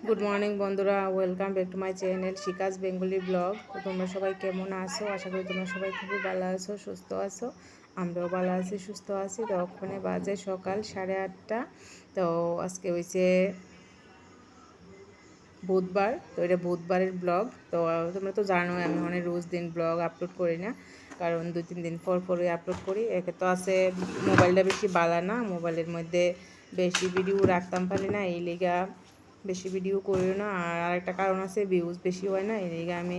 Good morning বন্ধুরা, welcome back to my channel শিকাস Bengali blog. তো তোমরা সবাই কেমন আছো? আশা করি তোমরা সবাই খুবই ভালো আছো, সুস্থ আছো। আমরাও ভালো আছি, সুস্থ আছি। তো ওখানে বাজে সকাল 8:30। তো আজকে হয়েছে বুধবার। তো এটা বুধবারের ব্লগ। তো তোমরা তো জানোই আমি অনেক রোজ দিন ব্লগ আপলোড করি না, কারণ 2-3 দিন পর পরই আপলোড করি। একে তো আছে মোবাইলটা বেশি বালা না, মোবাইলের মধ্যে বেশি ভিডিও রাখতাম পারি না, এই লিগা বেশি ভিডিও করি না। আর আরেকটা কারণ আছে, ভিউজ বেশি হয় না, এই লিগা আমি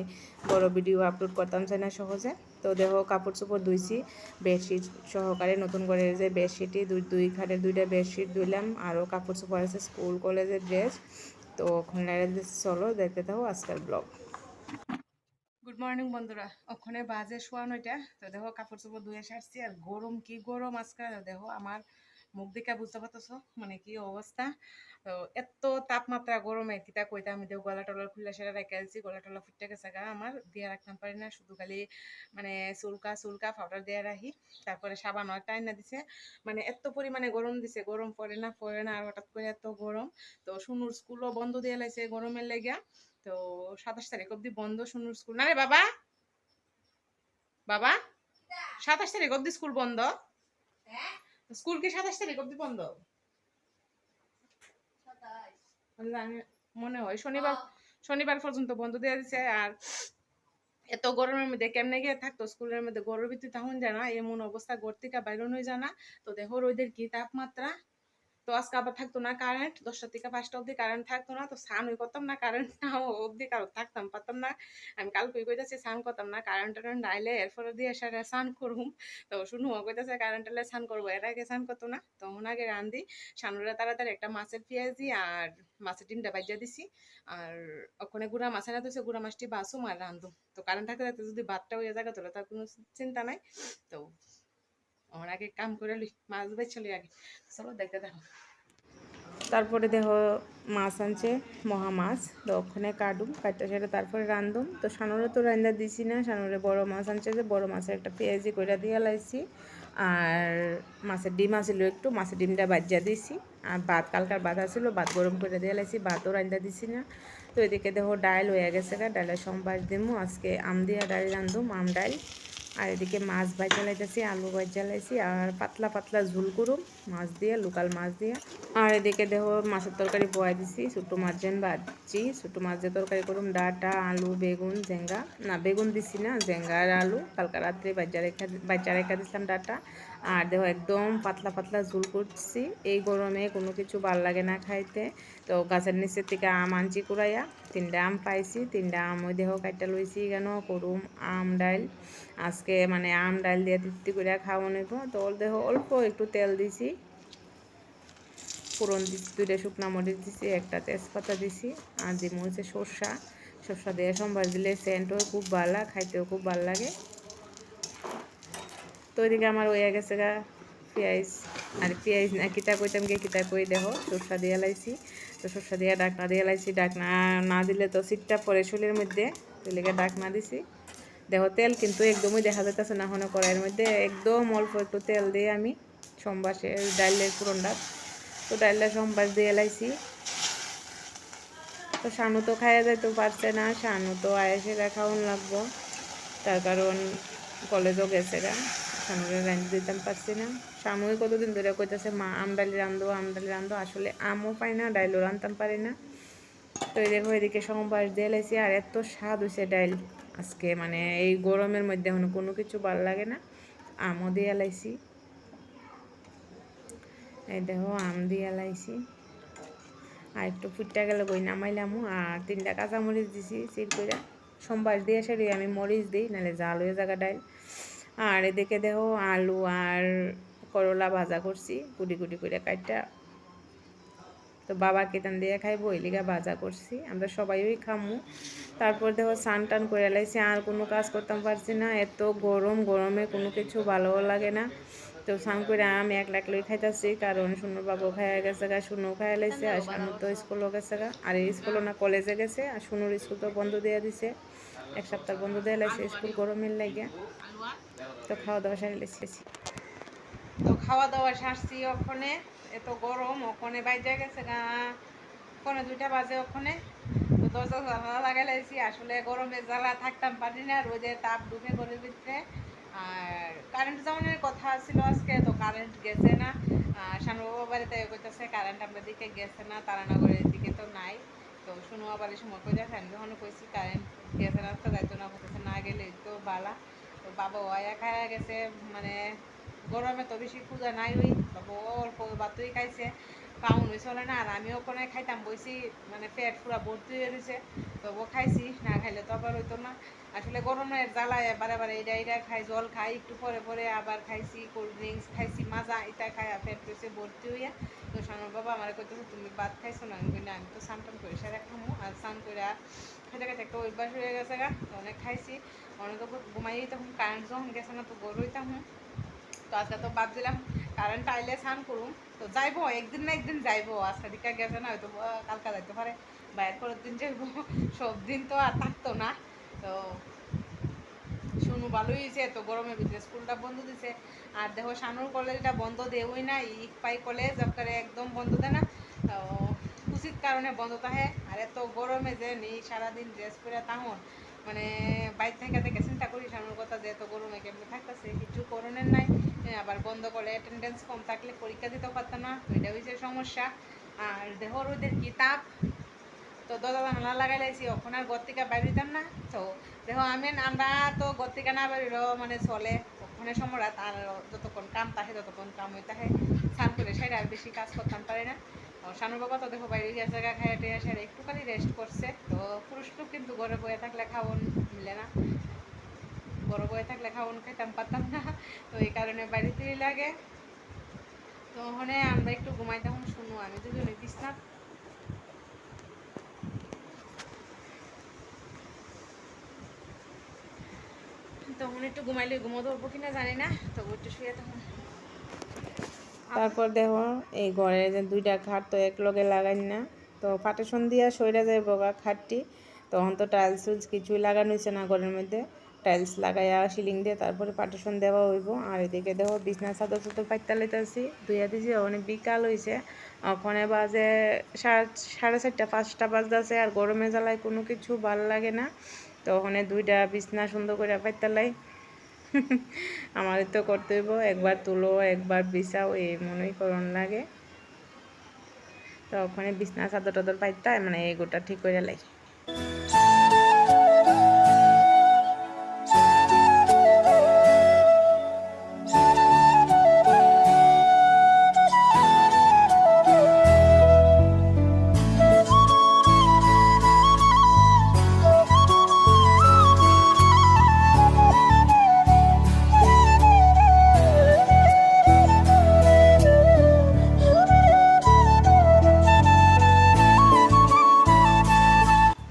বড় ভিডিও আপলোড করতাম চাই না সহজে। তো দেখো কাপড় চোপড় ধুইছি বেডশিট সহকারে, নতুন করে যে বেডশিটই দুই খাটের 2টা বেডশিট ধুইলাম, আরও কাপড় চোপড় আছে স্কুল কলেজের ড্রেস। তো ওখানে চলো দেখতে থাকো আজকের ব্লগ। গুড মর্নিং বন্ধুরা, ওখানে বাজে 9:15। তো দেখো কাপড় চোপড় ধুয়ে সারছি, আর গরম কি গরম আজকে। দেখো আমার মুখ দেখে বুঝতে পারতেছো মানে কি অবস্থা। তো এত তাপমাত্রা গরমে কিতা কইতে, আমি দেখো গলা টলা খুলে সেটা রেখে আলছি, গলা টলা ফুটে গেছে গা আমার, দিয়ে রাখতাম পারি না, শুধু খালি মানে চুলকা চুলকা পাউডার দিয়ে রাখি। তারপরে সাবান একটা আইনা দিছে, মানে এত পরিমাণে গরম দিছে, গরম পড়ে না পড়ে না, আর হঠাৎ করে এত গরম। তো শুনুর স্কুলও বন্ধ দিয়ে লাইছে গরমের লেগে। তো 27 তারিখ অব্দি বন্ধ শুনুর স্কুল। না রে বাবা, বাবা 27 তারিখ অব্দি স্কুল বন্ধ। স্কুল কি 27 তারিখ অব্দি বন্ধ? আমি মনে হয় শনিবার, শনিবার পর্যন্ত বন্ধ দিয়ে দিছে। আর এত গরমের মধ্যে কেমনে গিয়ে থাকতো স্কুলের মধ্যে, গরমের ভিতরে তখন জানা এমন অবস্থা, ঘর থেকে বাইরে হয়ে জানা। তো দেখো রোদের কি তাপমাত্রা। তো আজকে আবার থাকতো না কারেন্ট, 10টা থেকে 5টা অব্দি কারেন্ট থাকতো না। তো স্নান ওই করতাম না, কারেন্ট না অব্দি কারো থাকতাম পারতাম না। আমি কালকে কইতাছি স্নান করতাম না, কারেন্ট টারেন্ট আইলে এরপরে দিয়ে সারা স্নান করুম। তো শুনু কইতাছে কারেন্ট এলে স্নান করবো, এর আগে স্নান করতো না। তখন আগে রান্ধি সানুরা তাড়াতাড়ি একটা মাছের পেঁয়াজি আর মাছের ডিমটা বাজিয়া দিছি। আর ওখানে গুড়া মাছ এনে দিয়েছে, গুড়া মাছটি বাসুম আর রান্ধুম। তো কারেন্ট থাকতে থাকতে যদি ভাতটা হয়ে যায় তাহলে তার কোনো চিন্তা নাই। তো আমার আগে কাম করে লই, মাছ বাই চলি আগে। চলো দেখতে দেখো। তারপরে দেখো মাছ আনছে, মহা মাছ। তো ওখানে কাটুম, কাটতে সেটা তারপরে রান্ধুম। তো সানুরে তো রান্না দিছি না, সানুরে বড় মাছ আনছে, যে বড় মাছের একটা পেঁয়াজি করে দিয়ে লাইছি। আর মাছের ডিম আসিল একটু, মাছের ডিমটা বাজিয়া দিছি। আর ভাত কালকার ভাত আসিল, ভাত গরম করে দিয়ে লাইছি, ভাতও রান্না দিছি না। তো এদিকে দেখো ডাল হয়ে গেছে গা, ডালের সম্বাস দিমু আজকে, আম দিয়া ডাল রান্ধুম, আম ডাল। আর এদিকে মাছ ভাজা লাইতেছি, আলু ভাজা লাইছি, আর পাতলা পাতলা ঝুল করুম মাছ দিয়ে, লোকাল মাছ দিয়ে। আর এদিকে দেখো মাছের তরকারি বয়াই দিছি, ছোটো মাছ যেন ভাজছি, ছোটো মাছ দিয়ে তরকারি করুম, ডাটা আলু বেগুন জেঙ্গা, না বেগুন দিছি না, জেঙ্গা আর আলু কালকা রাত্রে বাচ্চা রেখা দিছিলাম ডাটা। আর দেখো একদম পাতলা পাতলা ঝুল করছি, এই গরমে কোনো কিছু ভাল লাগে না খাইতে। তো গাছের নিচের থেকে আম আনছি কুড়াইয়া, 3টা আম পাইছি, 3টা আম ওই দেহ কাটটা লইছি কেন করুম আম ডাল আজকে, মানে আম ডাল দিয়ে তৃপ্তি করে খাওয়া নেব। তো দেহ অল্প একটু তেল দিছি, ফোড়ন দিছি, 2টা শুকনা মরিচ দিছি, একটা তেজপাতা দিছি, আর দিমু হচ্ছে সর্ষা। সর্ষা দিয়ে সম্বার দিলে সেন্টও খুব ভালো, খাইতেও খুব ভালো লাগে। তো ওইদিকে আমার হয়ে গেছে গা পেঁয়াজ, আর পেঁয়াজ না কিতা কইতাম গিয়ে কিতা কই দেখো সর্ষা দিয়ে লাইছি। তো সর্ষা দিয়ে ডাকনা দিয়ে লাইছি, ডাকনা না দিলে তো সিটটা পরে চুলের মধ্যে, তো লেগে ডাকনা দিছি। দেখো তেল কিন্তু একদমই দেখা যাইতেছে না, হনে কড়াইয়ের মধ্যে একদম অল্প একটু তেল দিয়ে আমি সম্বাসে ডাইলের পুরনটা, তো ডাইলটা সম্বাস দিয়ে লাইছি। তো শানু তো খাইয়া যাইতেও পারছে না, শানু তো আয়েসে খাওয়ান লাগবো, তার কারণ কলেজও গেছে গা, শানুরে রাঁধতে দিতাম পারছি না। শানুই কতদিন ধরে কইতেছে মা আম ডালি রান্ধো, আম ডালি রান্ধো, আসলে আমও পাই না, ডাইলও রান্ধতাম পারি না। তো এই দেখো এদিকে সম্বাস দিয়ে লাইছি, আর এত স্বাদ হয়েছে ডাইল আজকে, মানে এই গরমের মধ্যে এখন কোনো কিছু ভালো লাগে না। আমও দিয়ে লাইছি, এই দেখো আম দিয়ে লাইছি। আর একটু ফুটটা গেলে বই নামাইলামও, আর 3টা কাঁচামরিচ দিছি চির করে, সম্বাস দিয়ে সেরে আমি মরিচ দিই, নাহলে জাল হয়ে জায়গা ডাইল। আর এদিকে দেখো আলু আর করলা ভাজা করছি কুটি কুটি করে কাটটা, তো বাবা কেতান দিয়ে খাইবো ওই লিগা ভাজা করছি, আমরা সবাই ওই খামু। তারপর দেখো স্নান টান করে লাইছি, আর কোনো কাজ করতাম পারছি না, এত গরম, গরমে কোনো কিছু ভালোও লাগে না। তো স্নান করে আমি একলা একলাই খাইতেছি, কারণ শুনুর বাবু খাইয়া গেছে গা, শুনু খাইয়া লাইছে, আর শানু তো স্কুলও গেছে গা, আর স্কুলও না কলেজে গেছে, আর শুনুর স্কুল তো বন্ধ দিয়ে দিছে, 1 সপ্তাহ বন্ধ দিয়ে লাইছে স্কুল গরমের লাগিয়া। তো খাওয়া দাওয়া সারি লাইছি, তো খাওয়া দাওয়া সারছি, ওখানে এত গরম, ওখানে বাইরে গেছে গা পৌনে 2টা বাজে ওখানে। তো দরজা জানালা লাগাই লাইছি, আসলে গরমে জ্বালা থাকতাম পারি না, রোদে তাপ ঢুকে ঘরের ভিতরে। আর কারেন্ট যাওয়ানোর কথা ছিল আজকে, তো কারেন্ট গেছে না। শানু বাবা বাড়িতে কইতেছে কারেন্ট আমরা দিকে গেছে না, তারানগরের দিকে তো নাই। তো শুনু আবার এই সময় কই যাচ্ছে, আমি যখন কইছি কারেন্ট গেছে না তো যাইতো না, করতেছে না গেলে তো বালা। তো বাবা ওয়া খায়া গেছে, মানে গরমে তো বেশি পূজা নাই, ওই বাবা অল্প ভাতই খাইছে, পাউন হয়ে চলে না। আর আমিও কোনো খাইতাম বইছি, মানে পেট পুরা ভর্তি হয়ে রয়েছে, তো ও খাইছি, না খাইলে তো আবার হইতো না। আসলে গরমের জ্বালায় বারে বারে এটা খাই, জল খাই, একটু পরে পরে আবার খাইছি কোল্ড ড্রিঙ্কস, খাইছি মাজা, এটা খাই, পেট রয়েছে ভর্তি হইয়া। তো সানোর বাবা আমার কইতেছে তুমি ভাত খাইছো না, আমি কই না, আমি তো স্নান টান করে সেরা খামো, আর স্নান করে খেতে খেতে একটা অভ্যাস হয়ে গেছে গা, তো অনেক খাইছি। অনেক ঘুমাই, তখন কারেন্ট যখন গেছে না তো গরু হইতাম। তো আজকে তো ভাবছিলাম কারেন্ট আইলে স্নান করুম, তো যাইবো একদিন না একদিন যাইবো, আজকে দিকে গেছে না, হয়তো কালকা যাইতে পারে, বাইরের পরের দিন যাইবো, সব দিন তো আর থাকতো না। তো শুনু ভালোই হয়েছে, তো গরমের ভিতরে স্কুলটা বন্ধ দিছে। আর দেখো শানুর কলেজটা বন্ধ দেওই না, ইকপাই কলেজ আপনার একদম বন্ধ দেয় না, তো উচিত কারণে বন্ধ থাকে। আর এত গরমে যে নেই সারাদিন ড্রেস পরে তাহন, মানে বাইরে থেকে থেকে চিন্তা করি শানুর কথা, যে এত গরমে কেমনি থাকতেছে, কিছু করণের নাই। আবার বন্ধ করলে অ্যাটেন্ডেন্স কম থাকলে পরীক্ষা দিতেও পারতাম না, এটা হয়েছে সমস্যা। আর দেখো রোদের কি তাপ, তো দরজা জানালা লাগাই লাইছি, ওখানে আর ঘর থেকে বাইরে দিতাম না। তো দেখো আমরা তো ঘর থেকে না বাইরেও মানে চলে, ওখানে সময় রাত, আর যতক্ষণ কাম থাকে ততক্ষণ কাম হইতে থাকে, স্নান করে সাইডে আর বেশি কাজ করতাম পারি না। শানুর বাবা তো দেখো বাইরে গিয়ে জায়গা খাইয়া টেয়া সেরে একটুখানি রেস্ট করছে। তো পুরুষ লোক কিন্তু ঘরে বয়ে থাকলে খাওয়ান মিলে না, ঘরে বয়ে থাকলে খাওয়ান খাইতাম পারতাম না, তো এই কারণে বাড়িতেই লাগে। তো ওখানে আমরা একটু ঘুমাইতাম, শুনু আমি দুজনে বিছনা, তখন একটু ঘুমাইলে ঘুমো ধরবো কিনা জানি না, তবু একটু শুয়ে তখন। তারপর দেখো এই ঘরে যে 2টা খাট তো এক লগে লাগাই না, তো পাটেশন দিয়া সইরা যায় বগা খাটটি, তখন তো টাইলস উইলস কিছুই লাগানো হয়েছে না ঘরের মধ্যে, টাইলস লাগাইয়া সিলিং দিয়ে তারপরে পাটেশন দেওয়া হইব। আর এদিকে দেখো বিছনা চাদর চাদর পাইতা লইতেছি, ধুইয়া দিছি, অনেক বিকাল হয়েছে, ওখানে বাজে 4:30 5টা বাজতেছে। আর গরমে জ্বালায় কোনো কিছু ভাল লাগে না, তো ওখানে 2টা বিছনা সুন্দর করে পাইতা লাই। আমার তো করতে হইব, একবার তুলো একবার বিছাও, এই মনেই করণ লাগে। তো ওখানে বিছনা চাদর টাদর পাইতা মানে এই গোটা ঠিক করে লাই।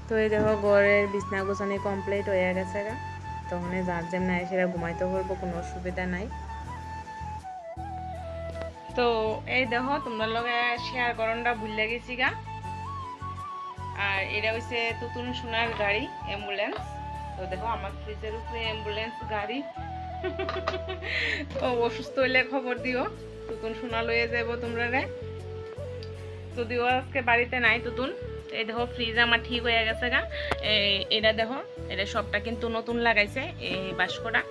তো এই দেখো ঘরের বিছনা গোছানি কমপ্লিট হয়ে গেছে গা, তখন যার যেমন নাই সেটা ঘুমাইতে পারবো, কোনো অসুবিধা নাই। তো এই দেখো তোমরা লগে শেয়ার করণটা ভুলে গেছি গা। আর এটা হচ্ছে তুতুন সোনার গাড়ি অ্যাম্বুলেন্স, তো দেখো আমার ফ্রিজের উপরে অ্যাম্বুলেন্স গাড়ি। ও অসুস্থ হইলে খবর দিও, তুতুন সোনা লইয়ে যাবো তোমরা রে, যদিও আজকে বাড়িতে নাই তুতুন। এই দেখো ফ্রিজ আমার ঠিক হয়ে গেছে গা, এটা দেখো এটা সবটা কিন্তু নতুন লাগাইছে এই বাস্কটা,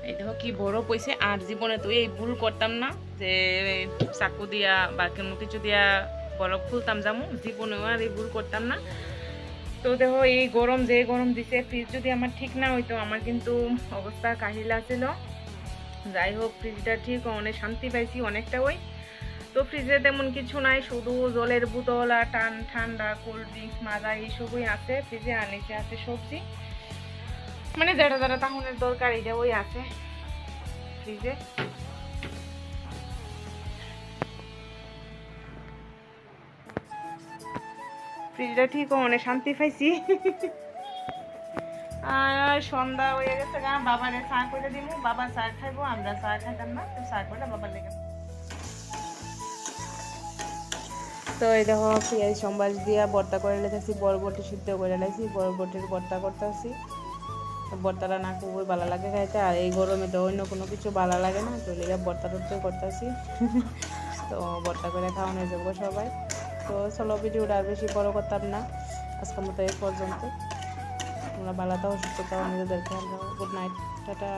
এই দেখো কি বড় পয়সে। আর জীবনে তো এই ভুল করতাম না যে চাকু দিয়া বা কোনো কিছু দিয়া বরফ খুলতাম যাবো, জীবনেও আর এই ভুল করতাম না। তো দেখো এই গরম যে গরম দিছে, ফ্রিজ যদি আমার ঠিক না হইতো আমার কিন্তু অবস্থা কাহিলা ছিল। যাই হোক ফ্রিজটা ঠিক, অনেক শান্তি পাইছি অনেকটা। ওই তো ফ্রিজে তেমন কিছু নাই, শুধু জলের বোতল আর ঠান্ডা কোল্ড ড্রিঙ্কস মাজা এইসবই আছে ফ্রিজে। আর নিচে আছে সবজি, মানে যেটা যেটা তাহলে দরকার এটা ওই আছে ফ্রিজে। ফ্রিজটা ঠিক অনেক শান্তি পাইছি। আর সন্ধ্যা হয়ে গেছে গা, বাবারে চা করে দিব, বাবা চা খাইবো, আমরা চা খাইতাম না, তো চা করে বাবার লেগে। তো এই দেখো পেঁয়াজ সম্বাস দিয়া ভর্তা করে লেগেছি, বরবটি সিদ্ধ করে লেগেছি, বরবটির ভর্তা করতেছি। ভর্তাটা না খুবই ভালো লাগে খাইতে, আর এই গরমে তো অন্য কোনো কিছু ভালো লাগে না, তো লেগে ভর্তা টর্তা করতেছি। তো ভর্তা করে খাওয়ানো যাবো সবাই। তো চলো ভিডিওটা আর বেশি বড় করতাম না, আজকের মতো এই পর্যন্ত। তোমরা ভালো থাকো, সুস্থ থাকো, নিজেদের খেয়াল রাখো। Good night, tata.